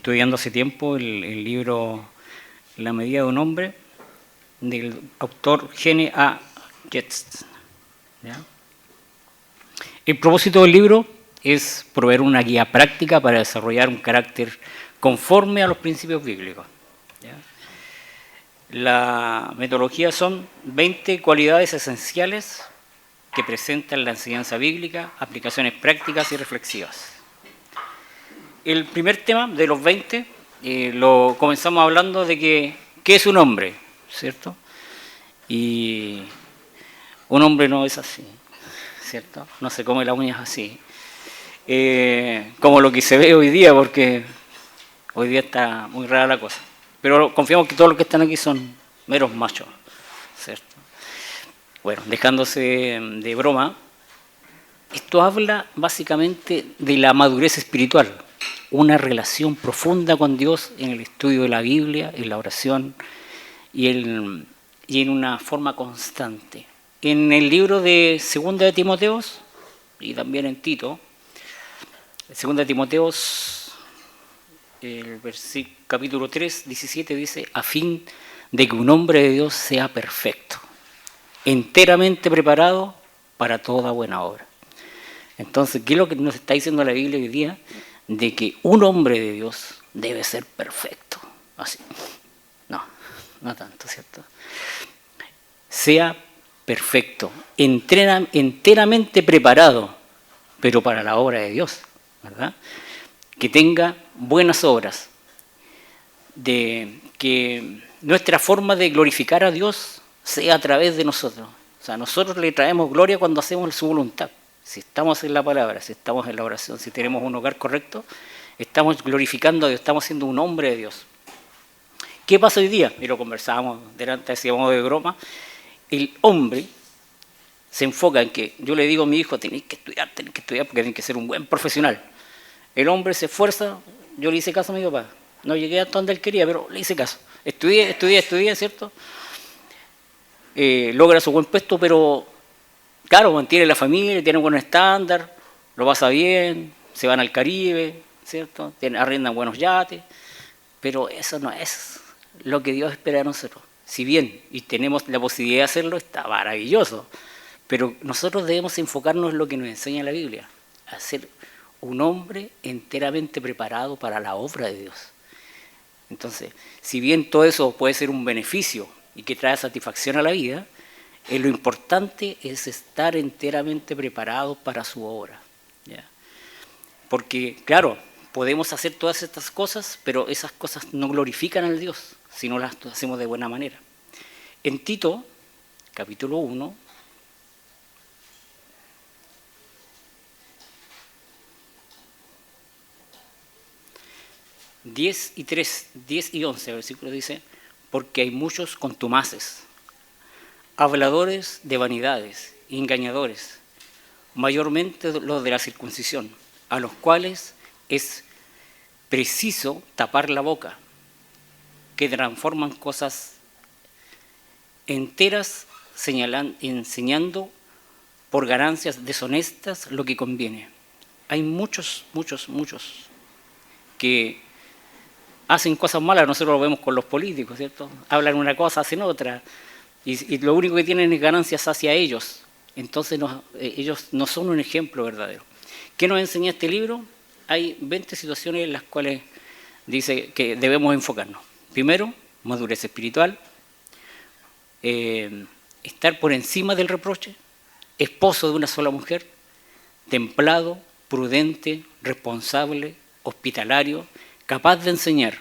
estudiando hace tiempo el libro La medida de un hombre, del autor Gene A. Jets. ¿Ya? El propósito del libro es proveer una guía práctica para desarrollar un carácter conforme a los principios bíblicos. ¿Ya? La metodología son 20 cualidades esenciales que presentan la enseñanza bíblica, aplicaciones prácticas y reflexivas. El primer tema de los 20 lo comenzamos hablando de qué es un hombre, ¿cierto? Y un hombre no es así, ¿cierto? No se come las uñas así. Como lo que se ve hoy día, porque hoy día está muy rara la cosa. Pero confiamos que todos los que están aquí son meros machos, ¿cierto? Bueno, dejándose de broma, esto habla básicamente de la madurez espiritual, una relación profunda con Dios en el estudio de la Biblia, en la oración y en una forma constante. En el libro de 2 de Timoteo y también en Tito, 2 de Timoteo, el capítulo 3, 17 dice, a fin de que un hombre de Dios sea perfecto, enteramente preparado para toda buena obra. Entonces, ¿qué es lo que nos está diciendo la Biblia hoy día? De que un hombre de Dios debe ser perfecto. Así. No tanto, ¿cierto? Sea perfecto, enteramente preparado, pero para la obra de Dios, ¿verdad? Que tenga buenas obras, de que nuestra forma de glorificar a Dios sea a través de nosotros. O sea, nosotros le traemos gloria cuando hacemos su voluntad. Si estamos en la palabra, si estamos en la oración, si tenemos un hogar correcto, estamos glorificando a Dios, estamos siendo un hombre de Dios. ¿Qué pasa hoy día? Y lo conversábamos delante, decíamos de broma. El hombre se enfoca en que yo le digo a mi hijo, tenéis que estudiar porque tienen que ser un buen profesional. El hombre se esfuerza, yo le hice caso a mi papá. No llegué hasta donde él quería, pero le hice caso. Estudié, ¿cierto? Logra su buen puesto, pero claro, mantiene la familia, tiene un buen estándar, lo pasa bien, se van al Caribe, ¿cierto? Arrendan buenos yates, pero eso no es lo que Dios espera de nosotros. Si bien y tenemos la posibilidad de hacerlo, está maravilloso, pero nosotros debemos enfocarnos en lo que nos enseña la Biblia, a ser un hombre enteramente preparado para la obra de Dios. Entonces, si bien todo eso puede ser un beneficio y que trae satisfacción a la vida, lo importante es estar enteramente preparado para su obra. ¿Ya? Porque, claro, podemos hacer todas estas cosas, pero esas cosas no glorifican al Dios si no las hacemos de buena manera. En Tito, capítulo 1, ...10 y 11, el versículo dice, porque hay muchos contumaces, habladores de vanidades, engañadores, mayormente los de la circuncisión, a los cuales es preciso tapar la boca, que transforman cosas enteras enseñando por ganancias deshonestas lo que conviene. Hay muchos que hacen cosas malas, nosotros lo vemos con los políticos, ¿cierto? Hablan una cosa, hacen otra, y lo único que tienen es ganancias hacia ellos. Entonces ellos no son un ejemplo verdadero. ¿Qué nos enseña este libro? Hay 20 situaciones en las cuales dice que debemos enfocarnos. Primero, madurez espiritual, estar por encima del reproche, esposo de una sola mujer, templado, prudente, responsable, hospitalario, capaz de enseñar,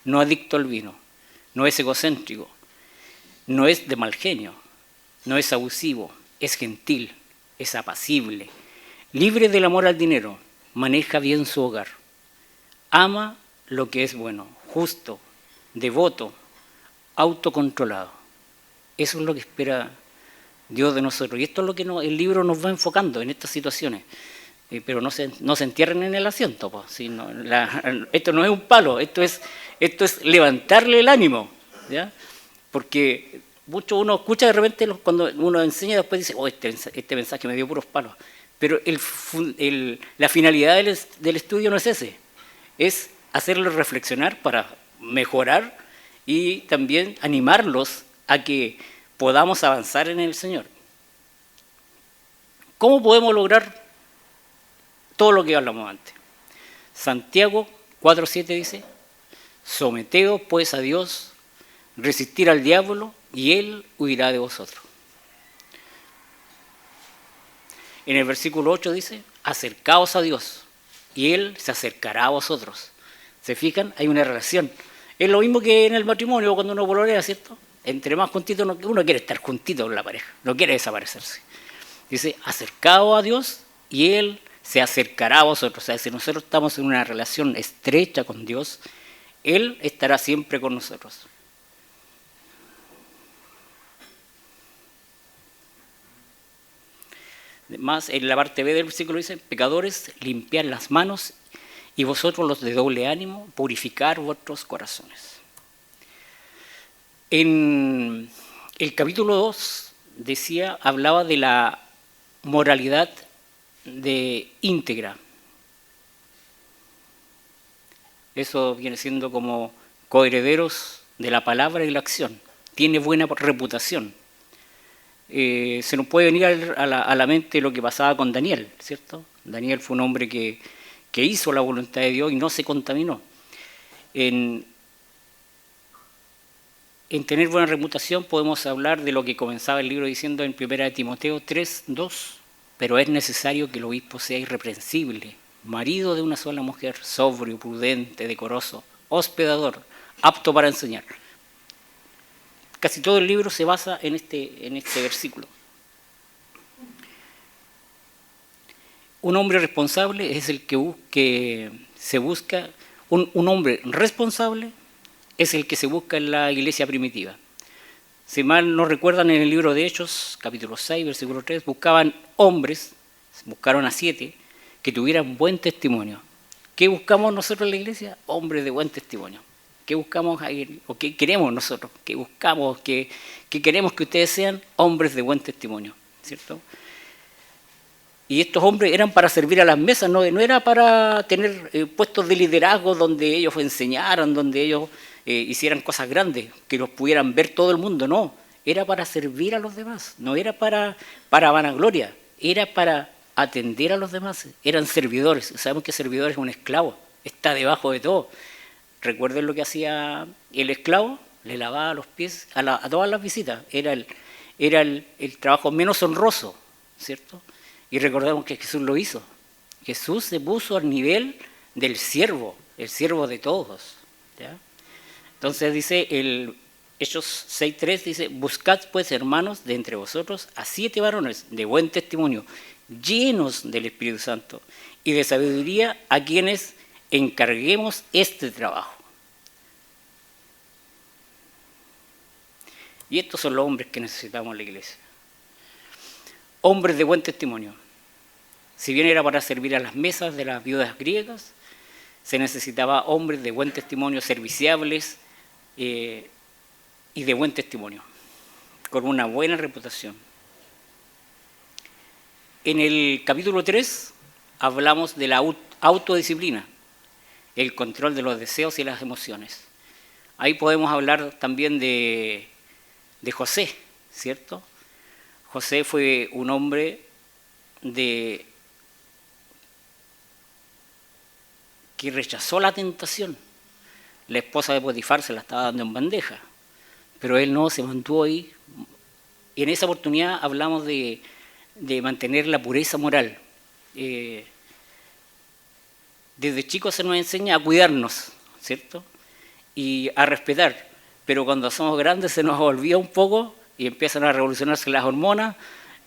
no adicto al vino, no es egocéntrico, no es de mal genio, no es abusivo, es gentil, es apacible, libre del amor al dinero, maneja bien su hogar, ama lo que es bueno, justo, devoto, autocontrolado. Eso es lo que espera Dios de nosotros. Y esto es lo que el libro nos va enfocando en estas situaciones. Pero no se entierren en el asiento, pues, sino esto no es un palo, esto es levantarle el ánimo, ¿ya? Porque mucho uno escucha de repente cuando uno enseña, después dice, oh, este mensaje me dio puros palos. Pero la finalidad del estudio no es ese, es hacerlos reflexionar para mejorar y también animarlos a que podamos avanzar en el Señor. ¿Cómo podemos lograr todo lo que hablamos antes? Santiago 4:7 dice, someteos pues a Dios, resistir al diablo y él huirá de vosotros. En el versículo 8 dice, acercaos a Dios y él se acercará a vosotros. ¿Se fijan? Hay una relación. Es lo mismo que en el matrimonio cuando uno polorea, ¿cierto? Entre más juntitos uno quiere estar juntito con la pareja, no quiere desaparecerse. Dice, acercaos a Dios y él se acercará a vosotros. O sea, si nosotros estamos en una relación estrecha con Dios, él estará siempre con nosotros. Más en la parte B del versículo dice, pecadores, limpiad las manos y vosotros los de doble ánimo, purificar vuestros corazones. En el capítulo 2 hablaba de la moralidad íntegra. Eso viene siendo como coherederos de la palabra y la acción. Tiene buena reputación. Se nos puede venir a la mente lo que pasaba con Daniel, ¿cierto? Daniel fue un hombre que hizo la voluntad de Dios y no se contaminó. En tener buena reputación podemos hablar de lo que comenzaba el libro diciendo en 1 Timoteo 3:2, pero es necesario que el obispo sea irreprensible, marido de una sola mujer, sobrio, prudente, decoroso, hospedador, apto para enseñar. Casi todo el libro se basa en este versículo. Un hombre responsable es el que se busca, un hombre responsable es el que se busca en la iglesia primitiva. Si mal no recuerdan, en el libro de Hechos, capítulo 6, versículo 3, buscaron a 7, que tuvieran buen testimonio. ¿Qué buscamos nosotros en la iglesia? Hombres de buen testimonio. ¿Qué buscamos o qué queremos nosotros? ¿Qué buscamos? ¿Qué queremos que ustedes sean? Hombres de buen testimonio, ¿cierto? Y estos hombres eran para servir a las mesas, no era para tener puestos de liderazgo donde ellos enseñaran, donde ellos hicieran cosas grandes, que los pudieran ver todo el mundo, no. Era para servir a los demás, no era para vanagloria, era para atender a los demás. Eran servidores. Sabemos que servidor es un esclavo, está debajo de todo. Recuerden lo que hacía el esclavo, le lavaba los pies a todas las visitas. Era el trabajo menos honroso, ¿cierto? Y recordemos que Jesús lo hizo. Jesús se puso al nivel del siervo, el siervo de todos, ¿ya? Entonces dice Hechos 6:3, dice, buscad pues, hermanos, de entre vosotros a 7 varones de buen testimonio, llenos del Espíritu Santo y de sabiduría, a quienes encarguemos este trabajo. Y estos son los hombres que necesitamos en la iglesia. Hombres de buen testimonio. Si bien era para servir a las mesas de las viudas griegas, se necesitaba hombres de buen testimonio, serviciables y de buen testimonio, con una buena reputación. En el capítulo 3 hablamos de la autodisciplina, el control de los deseos y las emociones. Ahí podemos hablar también de José, ¿cierto? José fue un hombre que rechazó la tentación. La esposa de Potifar se la estaba dando en bandeja, pero él no, se mantuvo ahí. Y en esa oportunidad hablamos de mantener la pureza moral. Desde chicos se nos enseña a cuidarnos, ¿cierto? Y a respetar, pero cuando somos grandes se nos olvida un poco y empiezan a revolucionarse las hormonas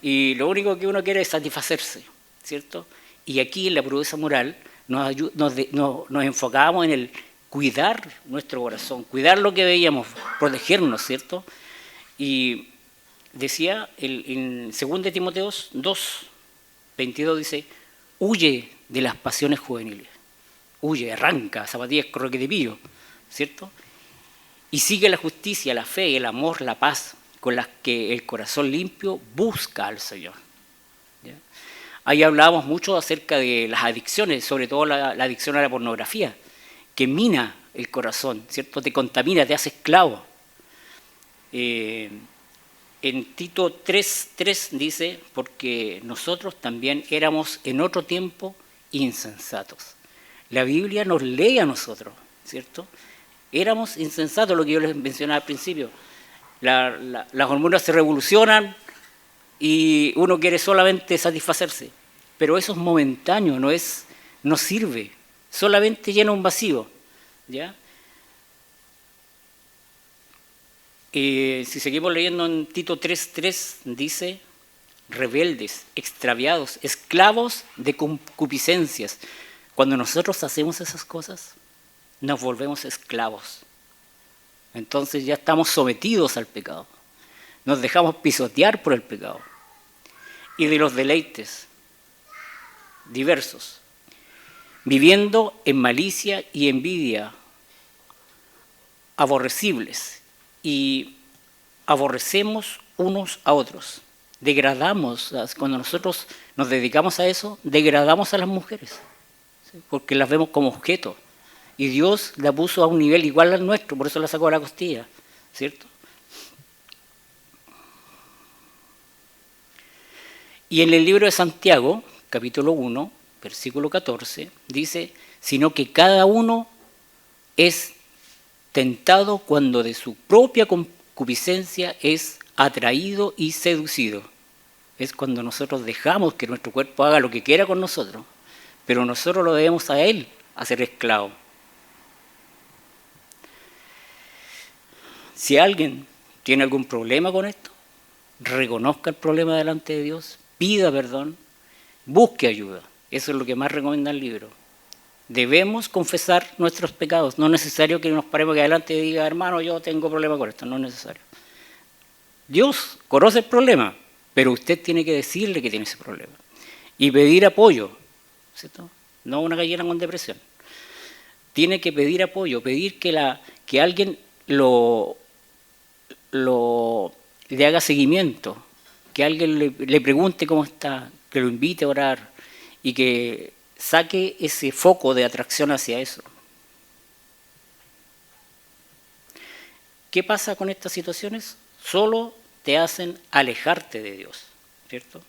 y lo único que uno quiere es satisfacerse, ¿cierto? Y aquí en la pureza moral nos enfocábamos en el cuidar nuestro corazón, cuidar lo que veíamos, protegernos, ¿cierto? Y decía en 2 Timoteo 2:22 dice, huye de las pasiones juveniles, huye, arranca, zapatillas correquetepillo, ¿cierto? Y sigue la justicia, la fe, el amor, la paz, con las que el corazón limpio busca al Señor. ¿Ya? Ahí hablábamos mucho acerca de las adicciones, sobre todo la adicción a la pornografía, que mina el corazón, ¿cierto? Te contamina, te hace esclavo. En Tito 3:3 dice, porque nosotros también éramos en otro tiempo insensatos. La Biblia nos lee a nosotros, ¿cierto? Éramos insensatos, lo que yo les mencionaba al principio. Las hormonas se revolucionan y uno quiere solamente satisfacerse, pero eso es momentáneo, no sirve, solamente llena un vacío, ¿ya? Si seguimos leyendo en Tito 3:3 dice, rebeldes, extraviados, esclavos de concupiscencias. Cuando nosotros hacemos esas cosas, nos volvemos esclavos. Entonces ya estamos sometidos al pecado. Nos dejamos pisotear por el pecado. Y de los deleites diversos, viviendo en malicia y envidia, aborrecibles, y aborrecemos unos a otros. Degradamos, cuando nosotros nos dedicamos a eso, degradamos a las mujeres, ¿sí? Porque las vemos como objetos. Y Dios la puso a un nivel igual al nuestro, por eso la sacó a la costilla, ¿cierto? Y en el libro de Santiago, capítulo 1, versículo 14, dice, sino que cada uno es tentado cuando de su propia concupiscencia es atraído y seducido. Es cuando nosotros dejamos que nuestro cuerpo haga lo que quiera con nosotros, pero nosotros lo debemos a él hacer esclavo. Si alguien tiene algún problema con esto, reconozca el problema delante de Dios, pida perdón, busque ayuda. Eso es lo que más recomienda el libro. Debemos confesar nuestros pecados. No es necesario que nos paremos aquí adelante y diga, hermano, yo tengo problema con esto. No es necesario. Dios conoce el problema, pero usted tiene que decirle que tiene ese problema. Y pedir apoyo, ¿cierto? No una gallina con depresión. Tiene que pedir apoyo, pedir que alguien le haga seguimiento, que alguien le pregunte cómo está, que lo invite a orar y que saque ese foco de atracción hacia eso. ¿Qué pasa con estas situaciones? Solo te hacen alejarte de Dios, ¿cierto?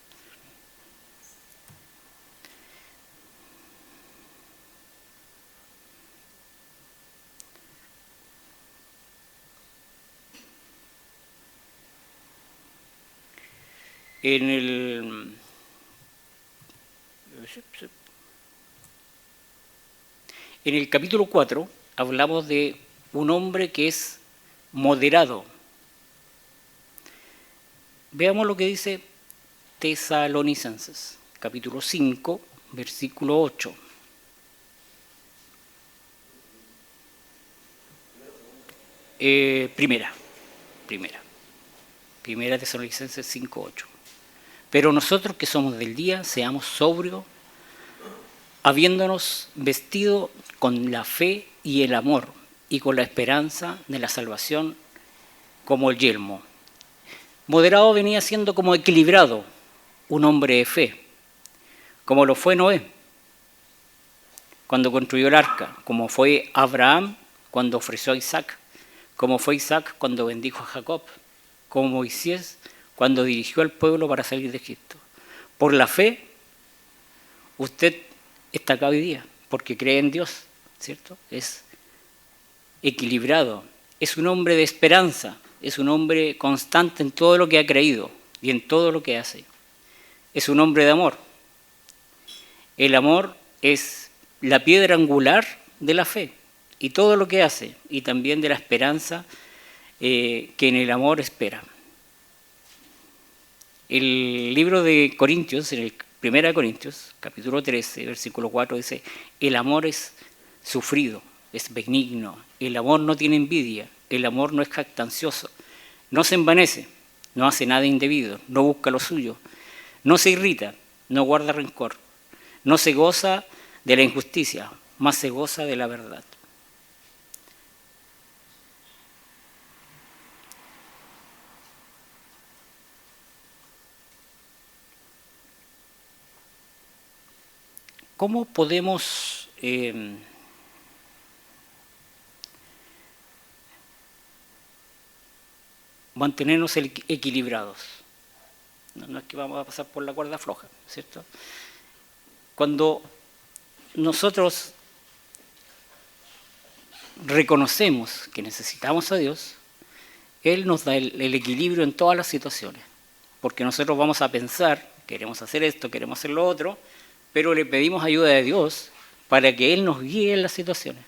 En el capítulo 4 hablamos de un hombre que es moderado. Veamos lo que dice Tesalonicenses, capítulo 5, versículo 8. Primera Tesalonicenses 5, 8. Pero nosotros que somos del día, seamos sobrios, habiéndonos vestido con la fe y el amor y con la esperanza de la salvación como el yelmo. Moderado venía siendo como equilibrado, un hombre de fe, como lo fue Noé cuando construyó el arca, como fue Abraham cuando ofreció a Isaac, como fue Isaac cuando bendijo a Jacob, como Moisés cuando dirigió al pueblo para salir de Egipto. Por la fe, usted está acá hoy día, porque cree en Dios, ¿cierto? Es equilibrado, es un hombre de esperanza, es un hombre constante en todo lo que ha creído y en todo lo que hace. Es un hombre de amor. El amor es la piedra angular de la fe y todo lo que hace, y también de la esperanza que en el amor espera. El libro de Corintios, en el 1 Corintios, capítulo 13, versículo 4, dice, el amor es sufrido, es benigno, el amor no tiene envidia, el amor no es jactancioso, no se envanece, no hace nada indebido, no busca lo suyo, no se irrita, no guarda rencor, no se goza de la injusticia, más se goza de la verdad. ¿Cómo podemos mantenernos equilibrados. No es que vamos a pasar por la cuerda floja, ¿cierto? Cuando nosotros reconocemos que necesitamos a Dios, Él nos da el equilibrio en todas las situaciones, porque nosotros vamos a pensar, queremos hacer esto, queremos hacer lo otro, pero le pedimos ayuda de Dios para que Él nos guíe en las situaciones,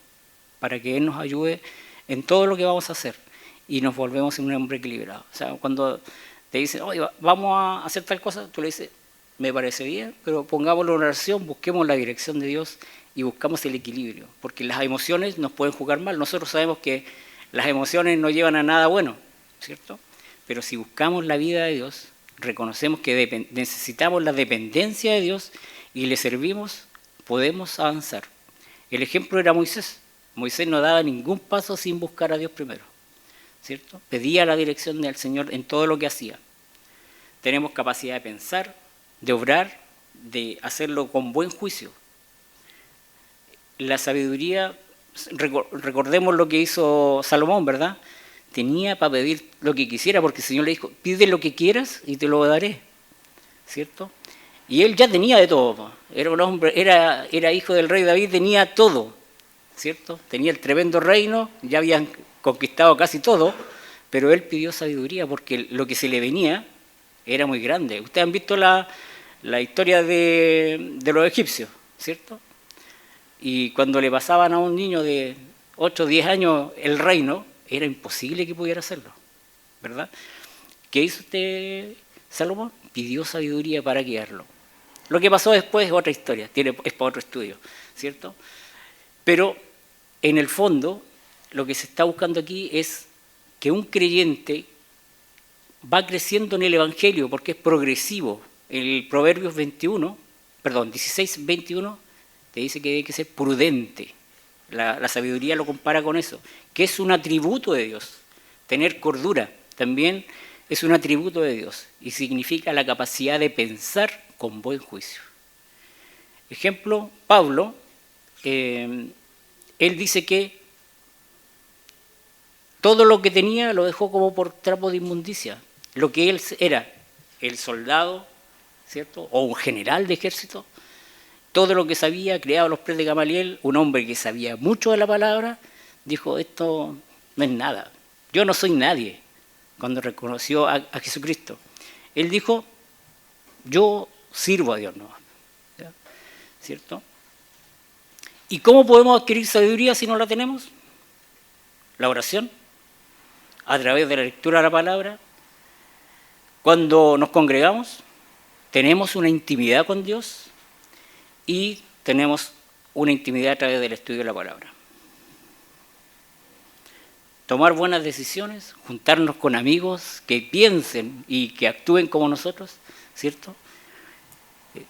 para que Él nos ayude en todo lo que vamos a hacer y nos volvemos un hombre equilibrado. O sea, cuando te dicen, oye, vamos a hacer tal cosa, tú le dices, me parece bien, pero pongámoslo en oración, busquemos la dirección de Dios y buscamos el equilibrio, porque las emociones nos pueden jugar mal. Nosotros sabemos que las emociones no llevan a nada bueno, ¿cierto? Pero si buscamos la vida de Dios, reconocemos que necesitamos la dependencia de Dios y le servimos, podemos avanzar. El ejemplo era Moisés. Moisés no daba ningún paso sin buscar a Dios primero, ¿cierto? Pedía la dirección del Señor en todo lo que hacía. Tenemos capacidad de pensar, de obrar, de hacerlo con buen juicio. La sabiduría, recordemos lo que hizo Salomón, ¿verdad? Tenía para pedir lo que quisiera, porque el Señor le dijo, pide lo que quieras y te lo daré, ¿cierto? Y él ya tenía de todo, era un hombre, era hijo del rey David, tenía todo, ¿cierto? Tenía el tremendo reino, ya habían conquistado casi todo, pero él pidió sabiduría porque lo que se le venía era muy grande. Ustedes han visto la historia de los egipcios, ¿cierto? Y cuando le pasaban a un niño de 8 o 10 años el reino, era imposible que pudiera hacerlo, ¿verdad? ¿Qué hizo este Salomón? Pidió sabiduría para guiarlo. Lo que pasó después es otra historia, es para otro estudio, ¿cierto? Pero en el fondo, lo que se está buscando aquí es que un creyente va creciendo en el Evangelio porque es progresivo. El Proverbios 16, 21, te dice que hay que ser prudente. La sabiduría lo compara con eso, que es un atributo de Dios. Tener cordura también es un atributo de Dios y significa la capacidad de pensar con buen juicio. Ejemplo, Pablo, él dice que todo lo que tenía lo dejó como por trapo de inmundicia. Lo que él era, el soldado, ¿cierto? O un general de ejército, todo lo que sabía, creado a los pies de Gamaliel, un hombre que sabía mucho de la palabra, dijo, esto no es nada, yo no soy nadie, cuando reconoció a Jesucristo. Él dijo, yo sirvo a Dios, ¿no? ¿Cierto? ¿Y cómo podemos adquirir sabiduría si no la tenemos? La oración, a través de la lectura de la palabra. Cuando nos congregamos, tenemos una intimidad con Dios y tenemos una intimidad a través del estudio de la palabra. Tomar buenas decisiones, juntarnos con amigos que piensen y que actúen como nosotros, ¿cierto?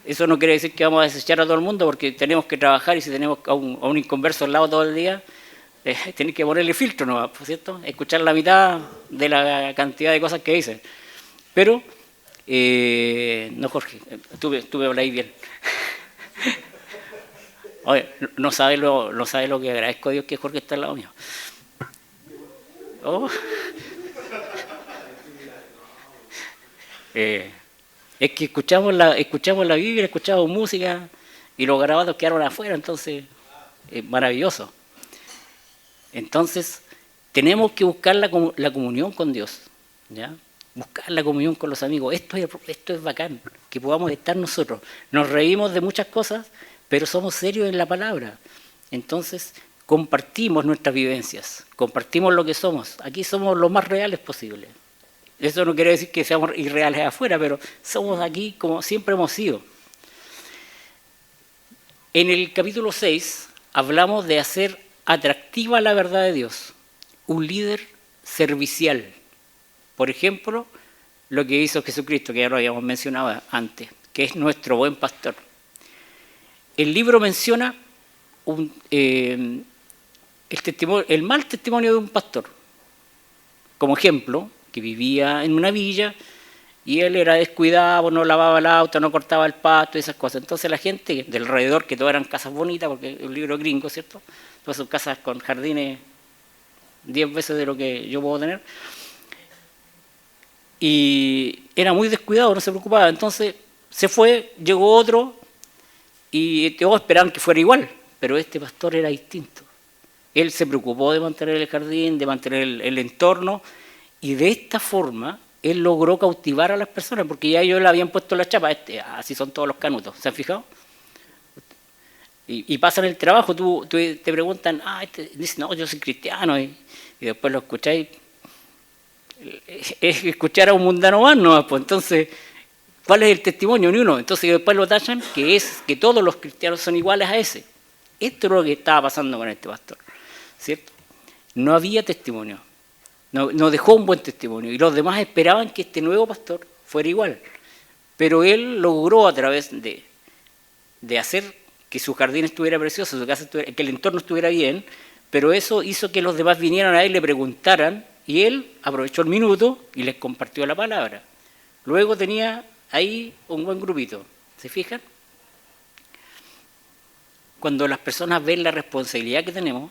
Eso no quiere decir que vamos a desechar a todo el mundo porque tenemos que trabajar y si tenemos a un inconverso al lado todo el día, tenéis que ponerle filtro, ¿no? ¿Cierto? Escuchar la mitad de la cantidad de cosas que dice. Pero, no Jorge, tú me habláis bien. Oye, no sabe lo que agradezco a Dios que Jorge está al lado mío. Oh. Es que escuchamos la Biblia, escuchamos música y los grabados quedaron afuera, entonces es maravilloso. Entonces tenemos que buscar la comunión con Dios, ¿ya? Buscar la comunión con los amigos. Esto es bacán, que podamos estar nosotros. Nos reímos de muchas cosas, pero somos serios en la palabra. Entonces compartimos nuestras vivencias, compartimos lo que somos. Aquí somos lo más reales posible. Eso no quiere decir que seamos irreales afuera, pero somos aquí como siempre hemos sido. En el capítulo 6 hablamos de hacer atractiva la verdad de Dios, un líder servicial. Por ejemplo, lo que hizo Jesucristo, que ya lo habíamos mencionado antes, que es nuestro buen pastor. El libro menciona el mal testimonio de un pastor. Como ejemplo, que vivía en una villa y él era descuidado, no lavaba el auto, no cortaba el pasto y esas cosas. Entonces la gente del alrededor, que todas eran casas bonitas, porque es un libro gringo, ¿cierto? Todas son casas con jardines 10 veces de lo que yo puedo tener. y era muy descuidado, no se preocupaba. Entonces se fue, llegó otro y todos esperaban que fuera igual, pero este pastor era distinto. Él se preocupó de mantener el jardín, de mantener el entorno, y de esta forma él logró cautivar a las personas, porque ya ellos le habían puesto la chapa, así son todos los canutos, ¿se han fijado? Y pasan el trabajo, tú te preguntan, dicen, no, yo soy cristiano, y después lo escucháis, es escuchar a un mundano más, ¿no? Pues entonces, ¿cuál es el testimonio? Ni uno. Entonces después lo tachan que todos los cristianos son iguales a ese. Esto es lo que estaba pasando con este pastor, ¿cierto? No había testimonio, no dejó un buen testimonio, y los demás esperaban que este nuevo pastor fuera igual, pero él logró a través de hacer que su jardín estuviera precioso, su casa que el entorno estuviera bien, pero eso hizo que los demás vinieran a él y le preguntaran, y él aprovechó el minuto y les compartió la palabra. Luego tenía ahí un buen grupito, ¿se fijan? Cuando las personas ven la responsabilidad que tenemos,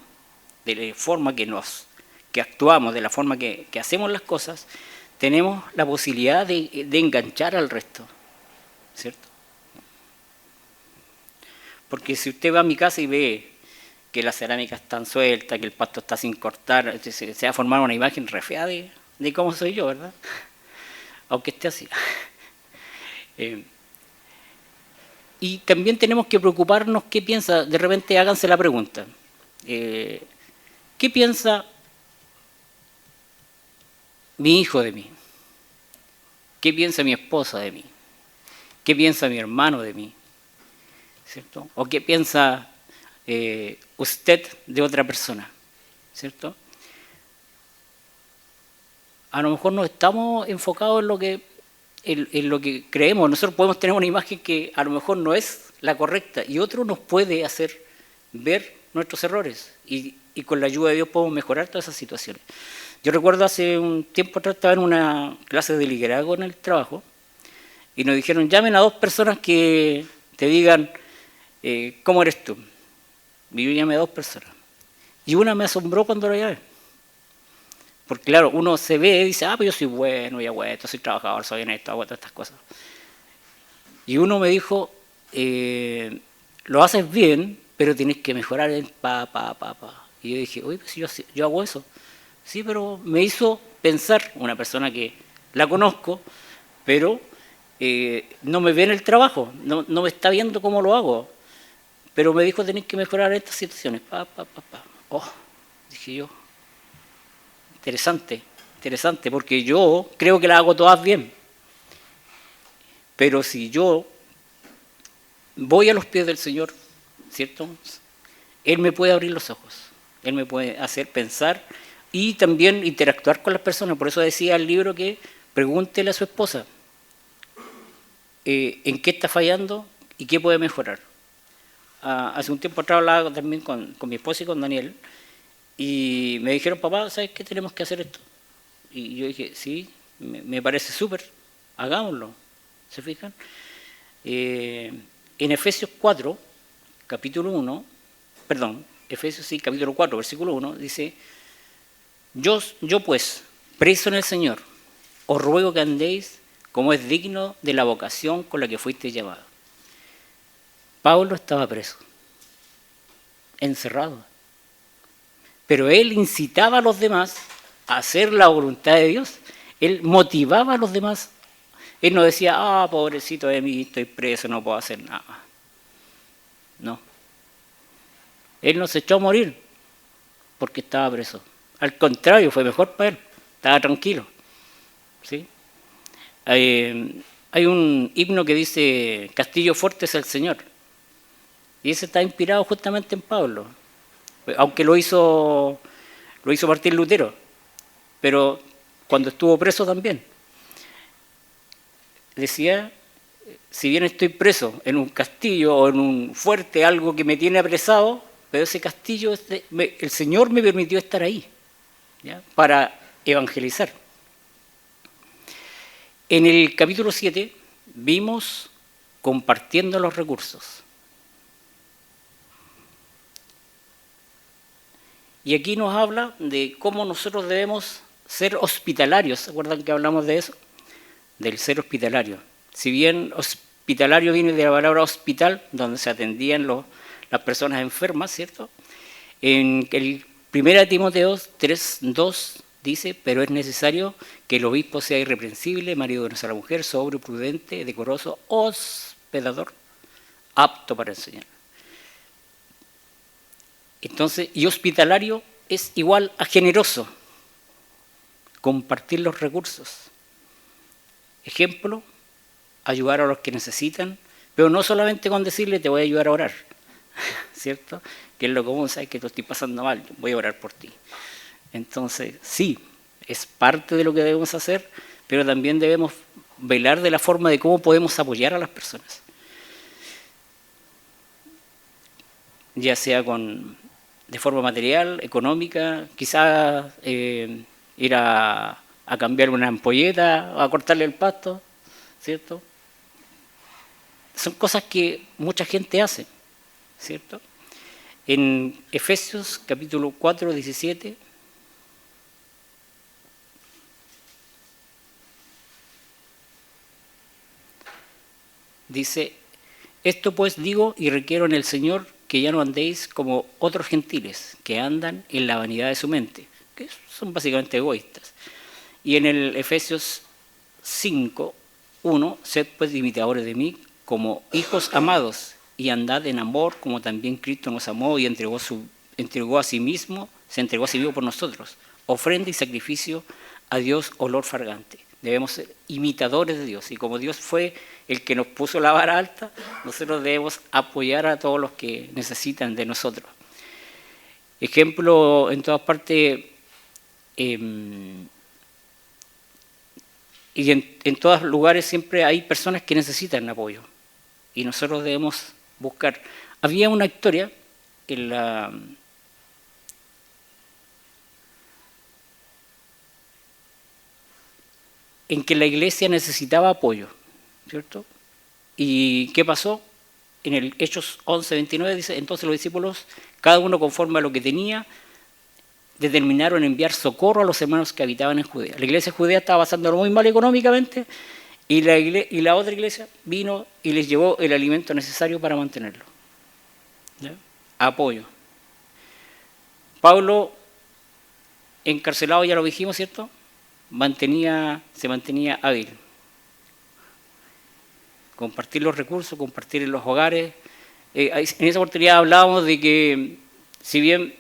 de la forma que actuamos, de la forma que hacemos las cosas, tenemos la posibilidad de enganchar al resto, ¿cierto? Porque si usted va a mi casa y ve que la cerámica está suelta, que el pasto está sin cortar, se va a formar una imagen re fea de cómo soy yo, ¿verdad? Aunque esté así. Y también tenemos que preocuparnos qué piensa, de repente háganse la pregunta, ¿qué piensa mi hijo de mí? ¿Qué piensa mi esposa de mí? ¿Qué piensa mi hermano de mí? ¿Cierto? ¿O qué piensa usted de otra persona? ¿Cierto? A lo mejor no estamos enfocados en lo que creemos. Nosotros podemos tener una imagen que a lo mejor no es la correcta y otro nos puede hacer ver nuestros errores y con la ayuda de Dios podemos mejorar todas esas situaciones. Yo recuerdo hace un tiempo atrás estaba en una clase de liderazgo en el trabajo y nos dijeron, llamen a 2 personas que te digan ¿cómo eres tú? Y yo llamé a 2 personas. Y una me asombró cuando la llamé. Porque claro, uno se ve y dice, pues yo soy bueno, ya bueno, soy trabajador, soy honesto, hago todas estas cosas. Y uno me dijo, lo haces bien, pero tienes que mejorar en pa. Y yo dije, oye, pues yo hago eso. Sí, pero me hizo pensar, una persona que la conozco, pero no me ve en el trabajo, no me está viendo cómo lo hago. Pero me dijo, tenés que mejorar estas situaciones. Oh, dije yo, interesante, porque yo creo que las hago todas bien. Pero si yo voy a los pies del Señor, ¿cierto? Él me puede abrir los ojos, Él me puede hacer pensar y también interactuar con las personas. Por eso decía el libro que pregúntele a su esposa en qué está fallando y qué puede mejorar. Hace un tiempo atrás hablaba también con mi esposa y con Daniel y me dijeron, papá, ¿sabes qué? Tenemos que hacer esto. Y yo dije, sí, me parece súper, hagámoslo. ¿Se fijan? En Efesios 4, capítulo 1, perdón, Efesios sí, capítulo 4, versículo 1, dice, yo pues, preso en el Señor, os ruego que andéis como es digno de la vocación con la que fuisteis llamados. Pablo estaba preso, encerrado, pero él incitaba a los demás a hacer la voluntad de Dios, él motivaba a los demás. Él no decía, pobrecito de mí, estoy preso, no puedo hacer nada. No. Él no se echó a morir porque estaba preso. Al contrario, fue mejor para él. Estaba tranquilo. ¿Sí? Hay un himno que dice, Castillo fuerte es el Señor. Y ese está inspirado justamente en Pablo. Aunque lo hizo Martín Lutero. Pero cuando estuvo preso también. Decía, si bien estoy preso en un castillo o en un fuerte, algo que me tiene apresado, pero ese castillo, el Señor me permitió estar ahí, ¿ya? Para evangelizar. En el capítulo 7 vimos compartiendo los recursos. Y aquí nos habla de cómo nosotros debemos ser hospitalarios. ¿Se acuerdan que hablamos de eso? del ser hospitalario. Si bien hospitalario viene de la palabra hospital, donde se atendían las personas enfermas, ¿cierto? En el 1 Timoteo 3:2 dice, pero es necesario que el obispo sea irreprensible, marido de nuestra mujer, sobrio, prudente, decoroso, hospedador, apto para enseñar. Entonces, y hospitalario es igual a generoso, compartir los recursos. Ejemplo, ayudar a los que necesitan, pero no solamente con decirle te voy a ayudar a orar, ¿cierto? Que es lo común, sabes que te estoy pasando mal, voy a orar por ti. Entonces, sí, es parte de lo que debemos hacer, pero también debemos velar de la forma de cómo podemos apoyar a las personas. Ya sea de forma material, económica, quizás ir a cambiar una ampolleta, a cortarle el pasto, ¿cierto? Son cosas que mucha gente hace, ¿cierto? En Efesios capítulo 4, 17, dice, esto pues digo y requiero en el Señor que ya no andéis como otros gentiles que andan en la vanidad de su mente, que son básicamente egoístas. Y en el Efesios 5, 1, sed pues imitadores de mí como hijos amados y andad en amor como también Cristo nos amó y se entregó a sí mismo por nosotros, ofrenda y sacrificio a Dios, olor fragante. Debemos ser imitadores de Dios y como Dios fue el que nos puso la vara alta, nosotros debemos apoyar a todos los que necesitan de nosotros. Ejemplo, en todas partes y en todos lugares siempre hay personas que necesitan apoyo y nosotros debemos buscar. Había una historia en que la iglesia necesitaba apoyo, ¿cierto? ¿Y qué pasó? En el Hechos 11:29 dice, entonces los discípulos, cada uno conforme a lo que tenía, determinaron enviar socorro a los hermanos que habitaban en Judea. La iglesia judea estaba pasándolo muy mal económicamente y la otra iglesia vino y les llevó el alimento necesario para mantenerlo. ¿Ya? Apoyo. Pablo, encarcelado, ya lo dijimos, ¿cierto? Se mantenía hábil. Compartir los recursos, compartir en los hogares. En esa oportunidad hablábamos de que, si bien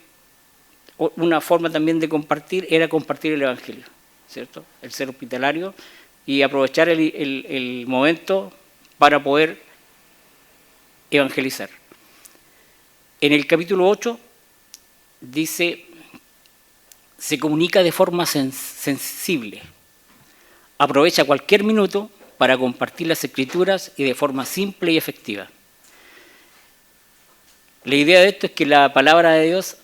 una forma también de compartir era compartir el Evangelio, ¿cierto? El ser hospitalario y aprovechar el momento para poder evangelizar. En el capítulo 8 dice, se comunica de forma sensible, aprovecha cualquier minuto para compartir las Escrituras y de forma simple y efectiva. La idea de esto es que la palabra de Dios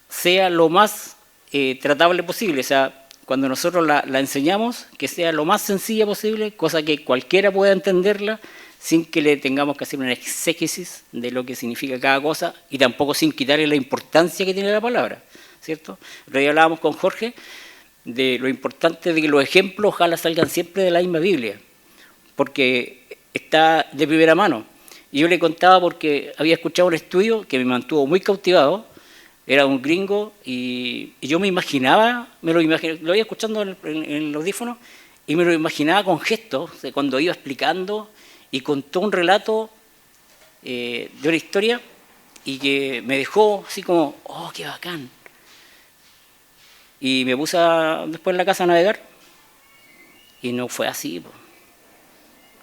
sea lo más tratable posible, o sea, cuando nosotros la enseñamos, que sea lo más sencilla posible, cosa que cualquiera pueda entenderla, sin que le tengamos que hacer una exégesis de lo que significa cada cosa y tampoco sin quitarle la importancia que tiene la palabra, ¿cierto? Hoy hablábamos con Jorge de lo importante de que los ejemplos ojalá salgan siempre de la misma Biblia, porque está de primera mano. Y yo le contaba porque había escuchado un estudio que me mantuvo muy cautivado, era un gringo y yo lo iba escuchando en el audífono y me lo imaginaba con gestos, cuando iba explicando y contó un relato de una historia y que me dejó así como, oh, qué bacán. Y me puse después en la casa a navegar y no fue así.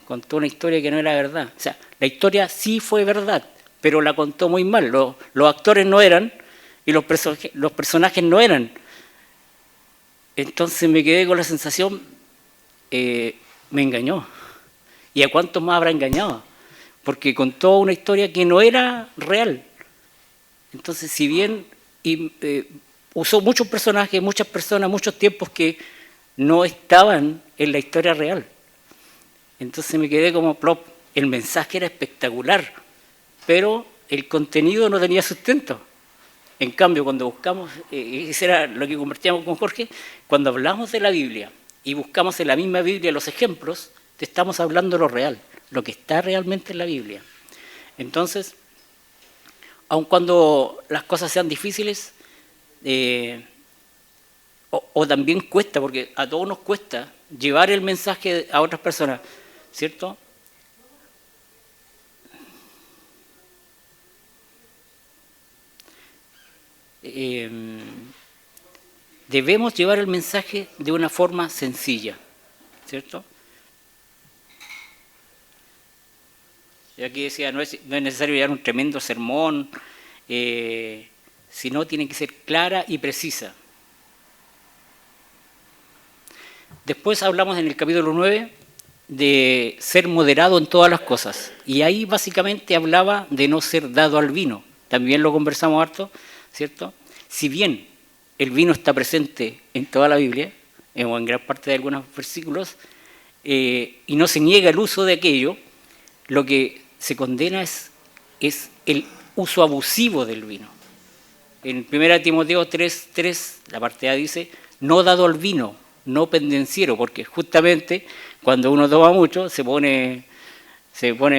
Contó una historia que no era verdad. O sea, la historia sí fue verdad, pero la contó muy mal. Los actores no eran y los personajes no eran. Entonces me quedé con la sensación, me engañó. ¿Y a cuántos más habrá engañado? Porque contó una historia que no era real. Entonces, si bien usó muchos personajes, muchas personas, muchos tiempos que no estaban en la historia real. Entonces me quedé como plop. El mensaje era espectacular, pero el contenido no tenía sustento. En cambio, cuando buscamos, eso era lo que convertíamos con Jorge, cuando hablamos de la Biblia y buscamos en la misma Biblia los ejemplos, te estamos hablando lo real, lo que está realmente en la Biblia. Entonces, aun cuando las cosas sean difíciles, o también cuesta, porque a todos nos cuesta llevar el mensaje a otras personas, ¿cierto? Debemos llevar el mensaje de una forma sencilla, ¿cierto? Yo aquí decía, no es necesario llevar un tremendo sermón, sino tiene que ser clara y precisa. Después hablamos en el capítulo 9 de ser moderado en todas las cosas. Y ahí básicamente hablaba de no ser dado al vino. También lo conversamos harto, ¿cierto? Si bien el vino está presente en toda la Biblia, o en gran parte de algunos versículos, y no se niega el uso de aquello, lo que se condena es el uso abusivo del vino. En 1 Timoteo 3:3, la parte A dice, no dado al vino, no pendenciero, porque justamente cuando uno toma mucho se pone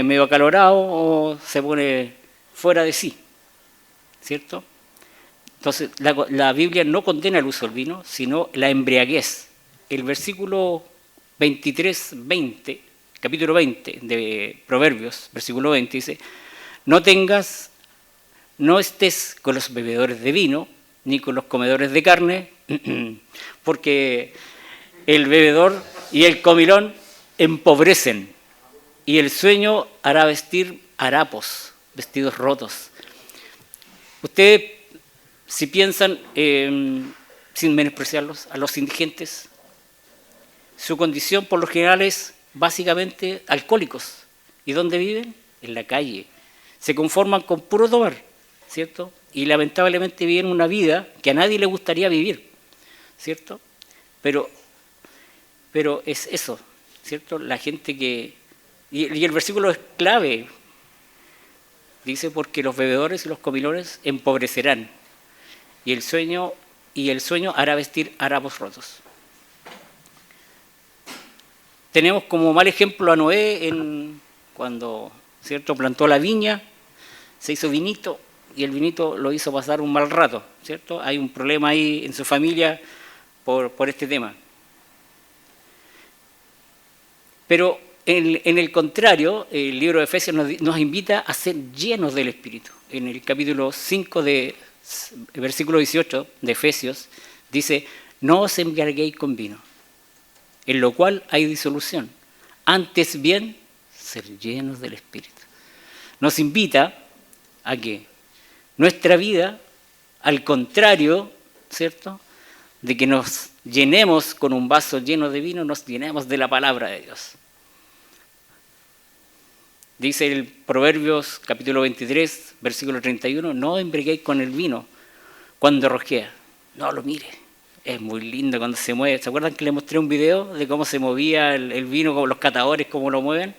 medio acalorado o se pone fuera de sí, ¿cierto? Entonces la Biblia no condena el uso del vino, sino la embriaguez. El versículo 23:20, capítulo 20 de Proverbios, versículo 20, dice, no estés con los bebedores de vino, ni con los comedores de carne, porque el bebedor y el comilón empobrecen, y el sueño hará vestir harapos, vestidos rotos. Ustedes, si piensan, sin menospreciarlos, a los indigentes, su condición por lo general es básicamente alcohólicos. ¿Y dónde viven? En la calle. Se conforman con puro tomar, ¿cierto? Y lamentablemente viven una vida que a nadie le gustaría vivir, ¿cierto? Pero es eso, ¿cierto? La gente que... Y el versículo es clave. Dice, porque los bebedores y los comilones empobrecerán, y el sueño hará vestir harapos rotos. Tenemos como mal ejemplo a Noé cuando, ¿cierto?, plantó la viña, se hizo vinito, y el vinito lo hizo pasar un mal rato, ¿cierto? Hay un problema ahí en su familia por este tema. Pero en el contrario, el libro de Efesios nos invita a ser llenos del Espíritu. En el capítulo 5, versículo 18 de Efesios, dice, no os embriaguéis con vino, en lo cual hay disolución. Antes bien, ser llenos del Espíritu. Nos invita a que nuestra vida, al contrario, ¿cierto?, de que nos llenemos con un vaso lleno de vino, nos llenemos de la palabra de Dios. Dice el Proverbios capítulo 23, versículo 31, no embriaguéis con el vino cuando rojea. No lo mire, es muy lindo cuando se mueve. ¿Se acuerdan que les mostré un video de cómo se movía el vino, como los catadores, cómo lo mueven?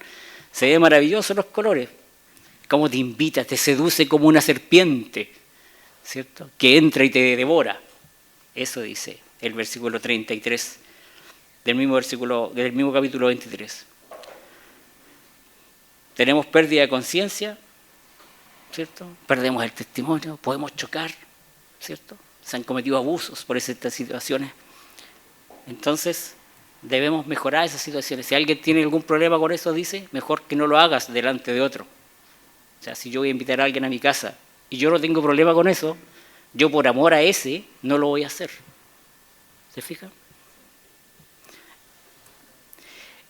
Se ve maravilloso los colores. Cómo te invita, te seduce como una serpiente, ¿cierto?, que entra y te devora. Eso dice el versículo 33 del mismo capítulo 23. Tenemos pérdida de conciencia, ¿cierto? Perdemos el testimonio, podemos chocar, ¿cierto? Se han cometido abusos por estas situaciones. Entonces, debemos mejorar esas situaciones. Si alguien tiene algún problema con eso, dice, mejor que no lo hagas delante de otro. O sea, si yo voy a invitar a alguien a mi casa y yo no tengo problema con eso, yo por amor a ese no lo voy a hacer. ¿Se fijan?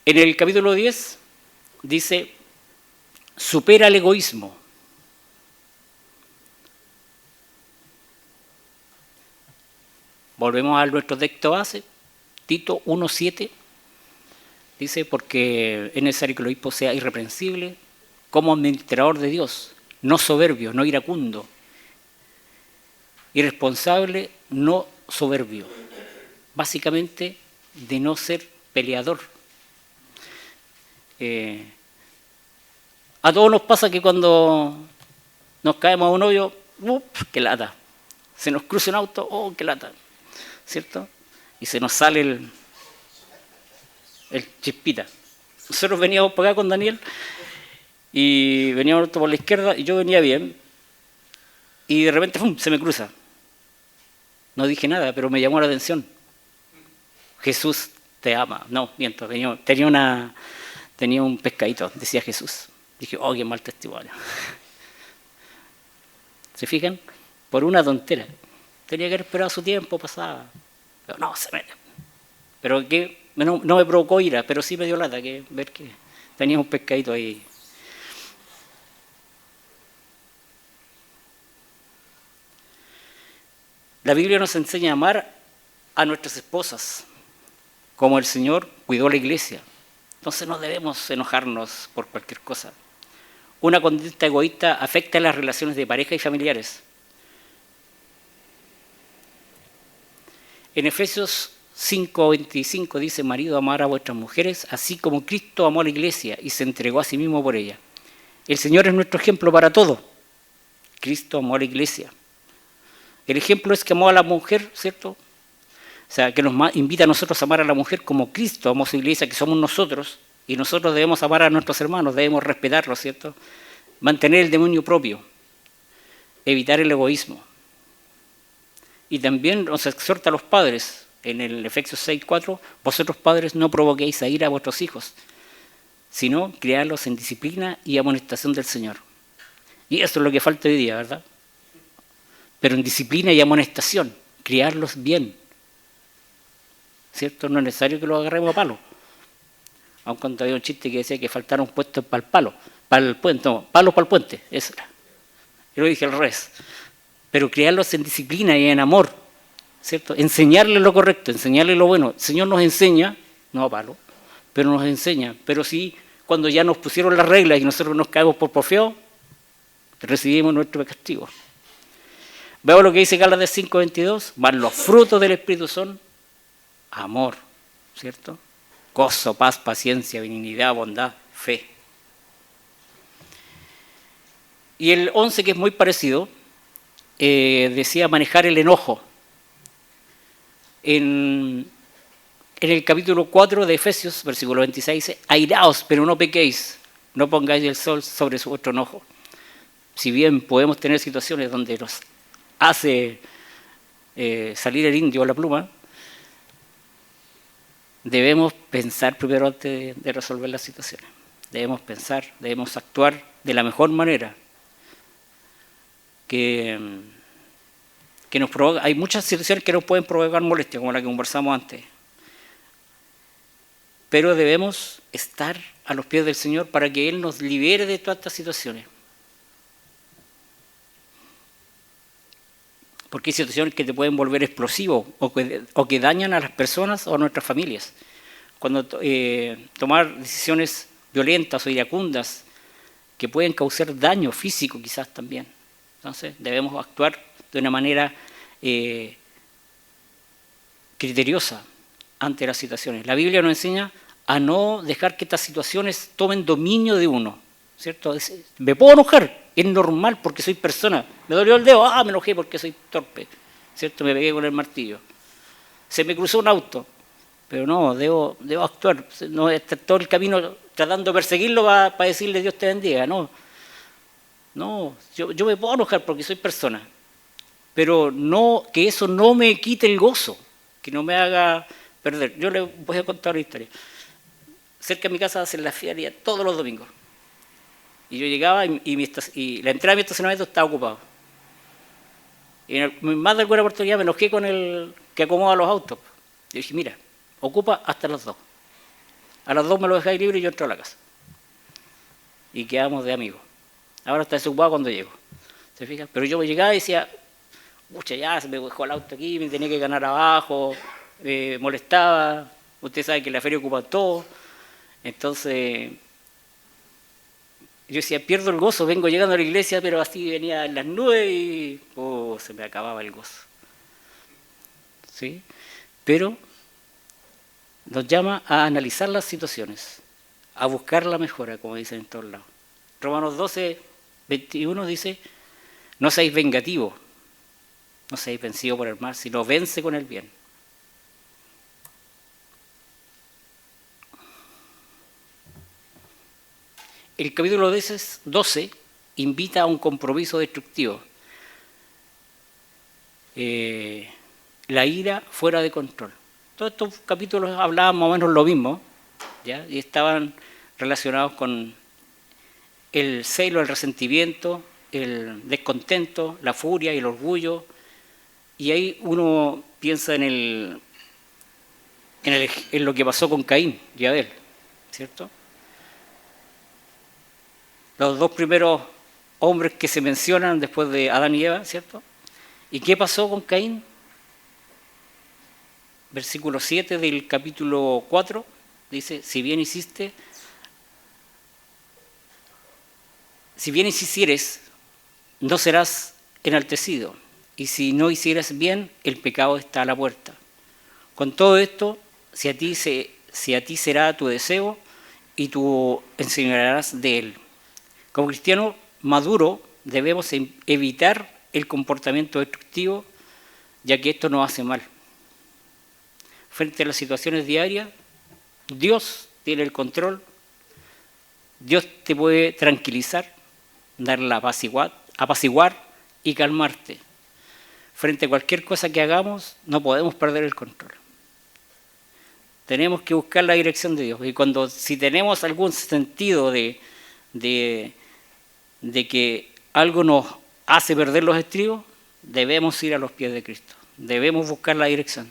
En el capítulo 10 dice, supera el egoísmo. Volvemos a nuestro texto base, Tito 1:7, dice, porque es necesario que el obispo sea irreprensible, como administrador de Dios, no soberbio, no iracundo, irresponsable, no soberbio. Básicamente, de no ser peleador. A todos nos pasa que cuando nos caemos a un hoyo, ¡qué lata! Se nos cruza un auto, ¡oh, qué lata! ¿Cierto? Y se nos sale el Chispita. Nosotros veníamos para acá con Daniel y veníamos por la izquierda y yo venía bien y de repente ¡fum!, se me cruza. No dije nada, pero me llamó la atención. Jesús te ama. No, miento, tenía un pescadito, decía Jesús. Dije, oh, qué mal testimonio. ¿Se fijan? Por una tontera. Tenía que haber esperado su tiempo, pasaba. Pero no, se mete. Pero que no me provocó ira, pero sí me dio lata que ver que tenía un pescadito ahí. La Biblia nos enseña a amar a nuestras esposas, como el Señor cuidó la iglesia. Entonces no debemos enojarnos por cualquier cosa. Una conducta egoísta afecta las relaciones de pareja y familiares. En Efesios 5:25 dice, marido, amar a vuestras mujeres, así como Cristo amó a la iglesia y se entregó a sí mismo por ella. El Señor es nuestro ejemplo para todo. Cristo amó a la iglesia. El ejemplo es que amó a la mujer, ¿cierto? O sea, que nos invita a nosotros a amar a la mujer como Cristo amó a su iglesia, que somos nosotros, y nosotros debemos amar a nuestros hermanos, debemos respetarlos, ¿cierto? Mantener el dominio propio, evitar el egoísmo. Y también nos exhorta a los padres, en el Efesios 6:4, vosotros padres no provoquéis a ira a vuestros hijos, sino criarlos en disciplina y amonestación del Señor. Y eso es lo que falta hoy día, ¿verdad? Pero en disciplina y amonestación, criarlos bien, ¿cierto? No es necesario que los agarremos a palo. Aun cuando había un chiste que decía que faltaron puestos para el palo, para el puente, no, palos para el puente, eso era. Yo lo dije al revés. Pero criarlos en disciplina y en amor, ¿cierto? Enseñarles lo correcto, enseñarles lo bueno. El Señor nos enseña, no a palo, pero nos enseña. Pero sí, cuando ya nos pusieron las reglas y nosotros nos caemos por porfeo, recibimos nuestro castigo. Veo lo que dice Gálatas 5:22, más los frutos del Espíritu son amor, ¿cierto? Gozo, paz, paciencia, benignidad, bondad, fe. Y el 11, que es muy parecido, decía manejar el enojo. En el capítulo 4 de Efesios, versículo 26, dice, airaos, pero no pequéis, no pongáis el sol sobre vuestro enojo. Si bien podemos tener situaciones donde nos hace salir el indio o la pluma, debemos pensar primero antes de resolver las situaciones. Debemos pensar, debemos actuar de la mejor manera. Que nos provoca, hay muchas situaciones que nos pueden provocar molestia, como la que conversamos antes. Pero debemos estar a los pies del Señor para que Él nos libere de todas estas situaciones. Porque hay situaciones que te pueden volver explosivo o que dañan a las personas o a nuestras familias. Cuando tomar decisiones violentas o iracundas que pueden causar daño físico quizás también. Entonces debemos actuar de una manera criteriosa ante las situaciones. La Biblia nos enseña a no dejar que estas situaciones tomen dominio de uno, ¿cierto? Me puedo enojar, es normal porque soy persona. Me dolió el dedo, me enojé porque soy torpe, ¿cierto? Me pegué con el martillo. Se me cruzó un auto, pero no, debo actuar. No estar todo el camino tratando de perseguirlo para decirle Dios te bendiga, no. No, yo me puedo enojar porque soy persona, pero no, que eso no me quite el gozo, que no me haga perder. Yo les voy a contar una historia. Cerca de mi casa hacen la feria todos los domingos. Y yo llegaba y la entrada de mi estacionamiento estaba ocupado. Y en más de alguna oportunidad me enojé con el que acomoda los autos. Yo dije, mira, ocupa hasta las 2. A las 2 me lo dejáis libre y yo entro a la casa. Y quedamos de amigos. Ahora está desocupado cuando llego. ¿Se fijan? Pero yo llegaba y decía, pucha, ya se me dejó el auto aquí, me tenía que ganar abajo, molestaba. Usted sabe que la feria ocupa todo. Entonces, yo decía, pierdo el gozo, vengo llegando a la iglesia, pero así venía en las nubes y se me acababa el gozo. ¿Sí? Pero nos llama a analizar las situaciones, a buscar la mejora, como dicen en todos lados. Romanos 12:21 dice, no seáis vengativos, no seáis vencidos por el mal, sino vence con el bien. el capítulo 12 invita a un compromiso destructivo. La ira fuera de control. Todos estos capítulos hablaban más o menos lo mismo, ¿ya? Y estaban relacionados con el celo, el resentimiento, el descontento, la furia y el orgullo. Y ahí uno piensa en lo que pasó con Caín y Abel, ¿cierto? Los dos primeros hombres que se mencionan después de Adán y Eva, ¿cierto? ¿Y qué pasó con Caín? Versículo 7 del capítulo 4 dice, si bien hicieres, no serás enaltecido, y si no hicieras bien, el pecado está a la puerta. Con todo esto, si a ti será tu deseo, y tú enseñarás de él. Como cristiano maduro, debemos evitar el comportamiento destructivo, ya que esto nos hace mal. Frente a las situaciones diarias, Dios tiene el control, Dios te puede tranquilizar, darle apaciguar y calmarte. Frente a cualquier cosa que hagamos, no podemos perder el control. Tenemos que buscar la dirección de Dios. Y si tenemos algún sentido de que algo nos hace perder los estribos, debemos ir a los pies de Cristo. Debemos buscar la dirección.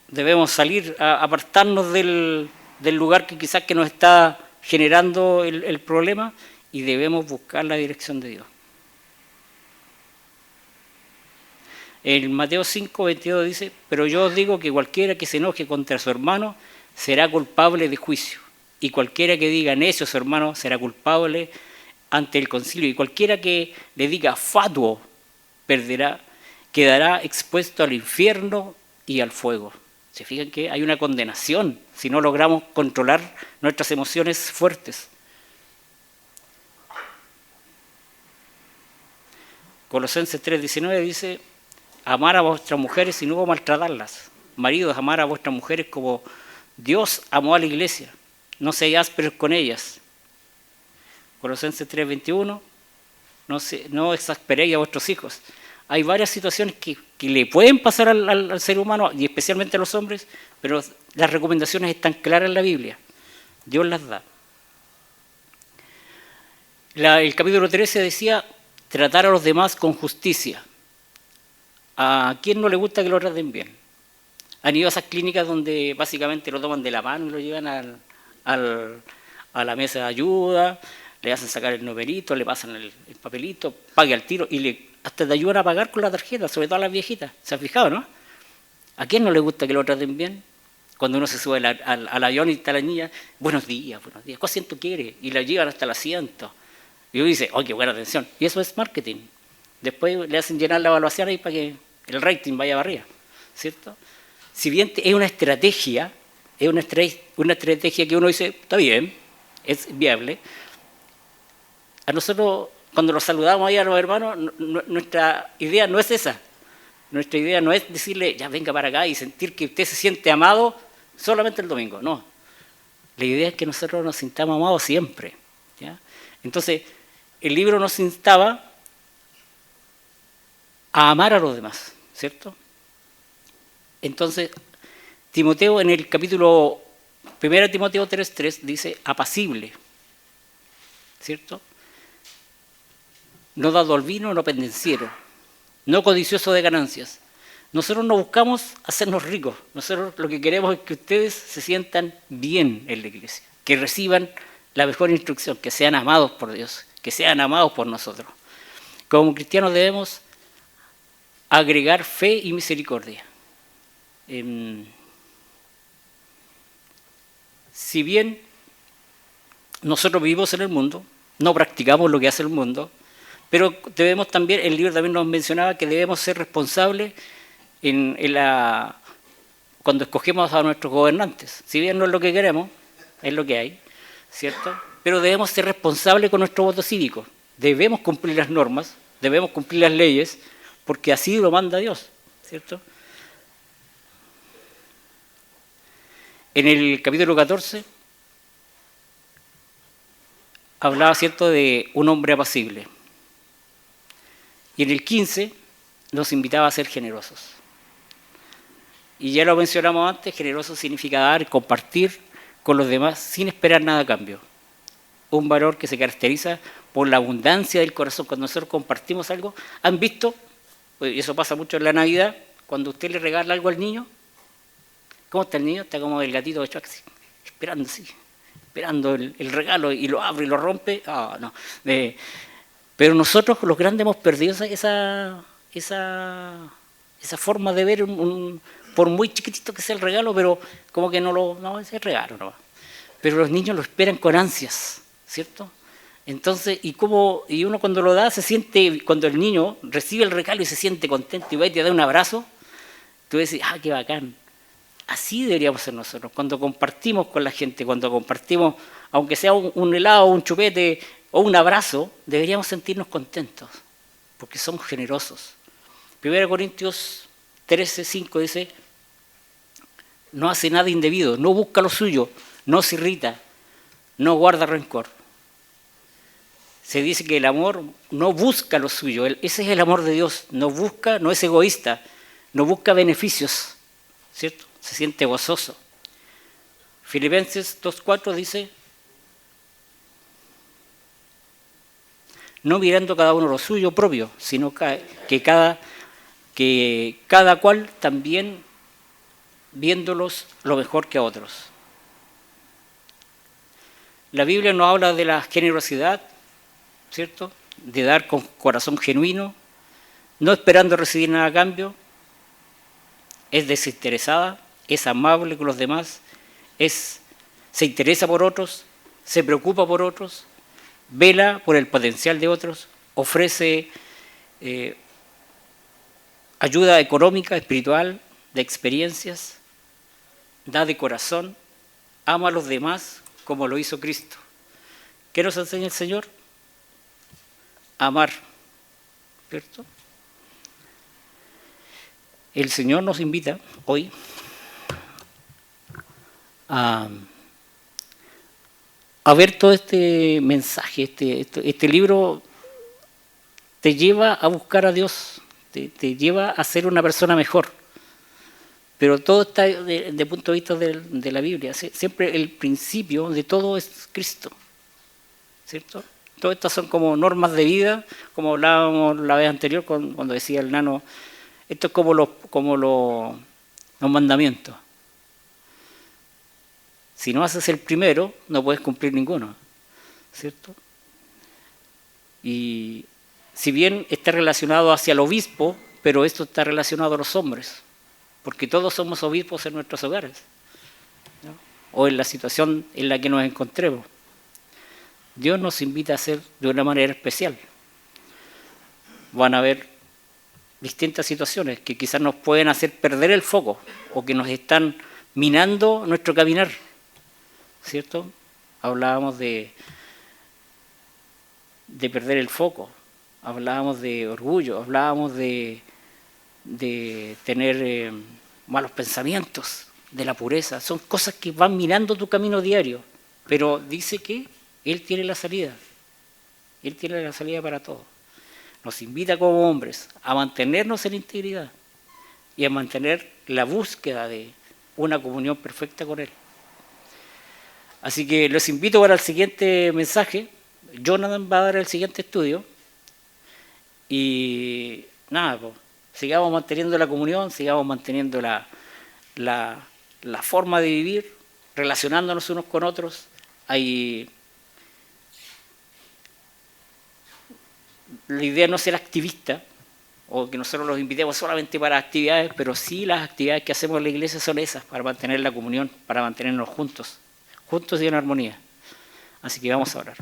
Debemos salir, apartarnos del lugar que quizás que nos está generando el problema, y debemos buscar la dirección de Dios. En Mateo 5:22 dice, pero yo os digo que cualquiera que se enoje contra su hermano será culpable de juicio, y cualquiera que diga necio a su hermano será culpable ante el concilio, y cualquiera que le diga fatuo quedará expuesto al infierno y al fuego. ¿Se fijan que hay una condenación si no logramos controlar nuestras emociones fuertes? Colosenses 3:19 dice, amar a vuestras mujeres y no maltratarlas. Maridos, amar a vuestras mujeres como Dios amó a la iglesia. No seáis ásperos con ellas. Colosenses 3:21, no exasperéis a vuestros hijos. Hay varias situaciones que le pueden pasar al ser humano, y especialmente a los hombres, pero las recomendaciones están claras en la Biblia. Dios las da. El capítulo 13 decía, tratar a los demás con justicia. ¿A quién no le gusta que lo traten bien? Han ido a esas clínicas donde básicamente lo toman de la mano y lo llevan a la mesa de ayuda, le hacen sacar el numerito, le pasan el papelito, pague al tiro y hasta te ayudan a pagar con la tarjeta, sobre todo a las viejitas. ¿Se han fijado, no? ¿A quién no le gusta que lo traten bien? Cuando uno se sube al avión y está la niña, buenos días, ¿qué asiento quiere? Y la llevan hasta el asiento. Y uno dice, qué buena atención. Y eso es marketing. Después le hacen llenar la evaluación ahí para que el rating vaya para arriba, ¿cierto? Si bien es una estrategia, una estrategia que uno dice, está bien, es viable. A nosotros, cuando los saludamos ahí a los hermanos, nuestra idea no es esa. Nuestra idea no es decirle, ya venga para acá y sentir que usted se siente amado solamente el domingo. No. La idea es que nosotros nos sintamos amados siempre, ¿ya? Entonces, el libro nos instaba a amar a los demás, ¿cierto? Entonces, Timoteo en el capítulo 1 Timoteo 3:3 dice apacible, ¿cierto? No dado al vino, no pendenciero, no codicioso de ganancias. Nosotros no buscamos hacernos ricos, nosotros lo que queremos es que ustedes se sientan bien en la iglesia, que reciban la mejor instrucción, que sean amados por Dios, que sean amados por nosotros. Como cristianos debemos agregar fe y misericordia. Si bien nosotros vivimos en el mundo, no practicamos lo que hace el mundo, pero debemos también, el libro también nos mencionaba que debemos ser responsables cuando escogemos a nuestros gobernantes. Si bien no es lo que queremos, es lo que hay, ¿cierto? Pero debemos ser responsables con nuestro voto cívico. Debemos cumplir las normas, debemos cumplir las leyes, porque así lo manda Dios, ¿cierto? En el capítulo 14 hablaba, ¿cierto?, de un hombre apacible. Y en el 15 nos invitaba a ser generosos. Y ya lo mencionamos antes, generoso significa dar, compartir con los demás sin esperar nada a cambio. Un valor que se caracteriza por la abundancia del corazón. Cuando nosotros compartimos algo, ¿han visto? Y eso pasa mucho en la Navidad, cuando usted le regala algo al niño. ¿Cómo está el niño? Está como el gatito de Chuck, esperando así, esperando el regalo, y lo abre y lo rompe. No. Pero nosotros, los grandes, hemos perdido esa forma de ver, por muy chiquitito que sea el regalo, pero como que no es el regalo, no. Pero los niños lo esperan con ansias, ¿cierto? Entonces, y uno cuando lo da se siente, cuando el niño recibe el regalo y se siente contento y va y te da un abrazo, tú dices, qué bacán. Así deberíamos ser nosotros, cuando compartimos con la gente, cuando compartimos, aunque sea un helado, un chupete o un abrazo, deberíamos sentirnos contentos, porque somos generosos. 1 Corintios 13:5 dice, no hace nada indebido, no busca lo suyo, no se irrita, no guarda rencor. Se dice que el amor no busca lo suyo, ese es el amor de Dios, no es egoísta, no busca beneficios, ¿cierto? Se siente gozoso. Filipenses 2:4 dice, no mirando cada uno lo suyo propio, sino que cada cual también viéndolos lo mejor que a otros. La Biblia nos habla de la generosidad, ¿cierto? De dar con corazón genuino, no esperando recibir nada a cambio, es desinteresada, es amable con los demás, se interesa por otros, se preocupa por otros, vela por el potencial de otros, ofrece ayuda económica, espiritual, de experiencias, da de corazón, ama a los demás como lo hizo Cristo. ¿Qué nos enseña el Señor? Amar, ¿cierto? El Señor nos invita hoy a ver todo este mensaje, este libro te lleva a buscar a Dios, te lleva a ser una persona mejor. Pero todo está de punto de vista de la Biblia. Siempre el principio de todo es Cristo, ¿cierto? Todas estas son como normas de vida, como hablábamos la vez anterior cuando decía el nano, esto es como los mandamientos. Si no haces el primero, no puedes cumplir ninguno, ¿cierto? Y si bien está relacionado hacia el obispo, pero esto está relacionado a los hombres, porque todos somos obispos en nuestros hogares, ¿no? O en la situación en la que nos encontremos. Dios nos invita a hacer de una manera especial. Van a haber distintas situaciones que quizás nos pueden hacer perder el foco o que nos están minando nuestro caminar, ¿cierto? Hablábamos de perder el foco, hablábamos de orgullo, hablábamos de tener malos pensamientos, de la pureza. Son cosas que van minando tu camino diario, pero dice que Él tiene la salida. Él tiene la salida para todo. Nos invita como hombres a mantenernos en integridad y a mantener la búsqueda de una comunión perfecta con Él. Así que los invito para el siguiente mensaje. Jonathan va a dar el siguiente estudio. Y nada, pues, sigamos manteniendo la comunión, sigamos manteniendo la forma de vivir, relacionándonos unos con otros. La idea no es ser activista, o que nosotros los invitemos solamente para actividades, pero sí las actividades que hacemos en la iglesia son esas, para mantener la comunión, para mantenernos juntos y en armonía. Así que vamos a orar.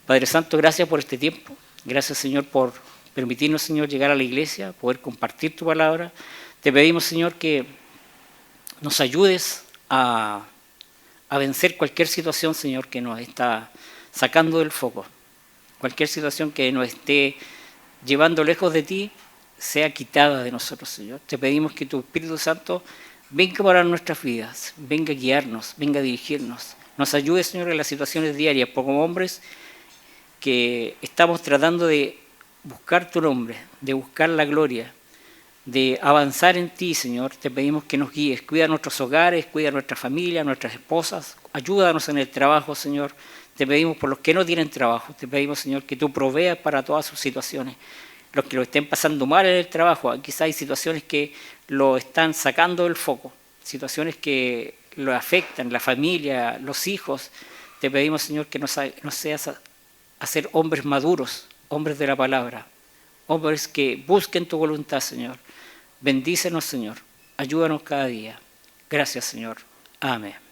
Padre Santo, gracias por este tiempo. Gracias, Señor, por permitirnos, Señor, llegar a la iglesia, poder compartir tu palabra. Te pedimos, Señor, que nos ayudes a vencer cualquier situación, Señor, que nos está sacando del foco. Cualquier situación que nos esté llevando lejos de ti, sea quitada de nosotros, Señor. Te pedimos que tu Espíritu Santo venga para nuestras vidas, venga a guiarnos, venga a dirigirnos. Nos ayude, Señor, en las situaciones diarias, como hombres, que estamos tratando de buscar tu nombre, de buscar la gloria, de avanzar en ti, Señor. Te pedimos que nos guíes, cuida nuestros hogares, cuida nuestra familia, nuestras esposas, ayúdanos en el trabajo, Señor. Te pedimos por los que no tienen trabajo, te pedimos, Señor, que tú proveas para todas sus situaciones. Los que lo estén pasando mal en el trabajo, quizás hay situaciones que lo están sacando del foco, situaciones que lo afectan, la familia, los hijos. Te pedimos, Señor, que nos seas a ser hombres maduros, hombres de la palabra, hombres que busquen tu voluntad, Señor. Bendícenos, Señor. Ayúdanos cada día. Gracias, Señor. Amén.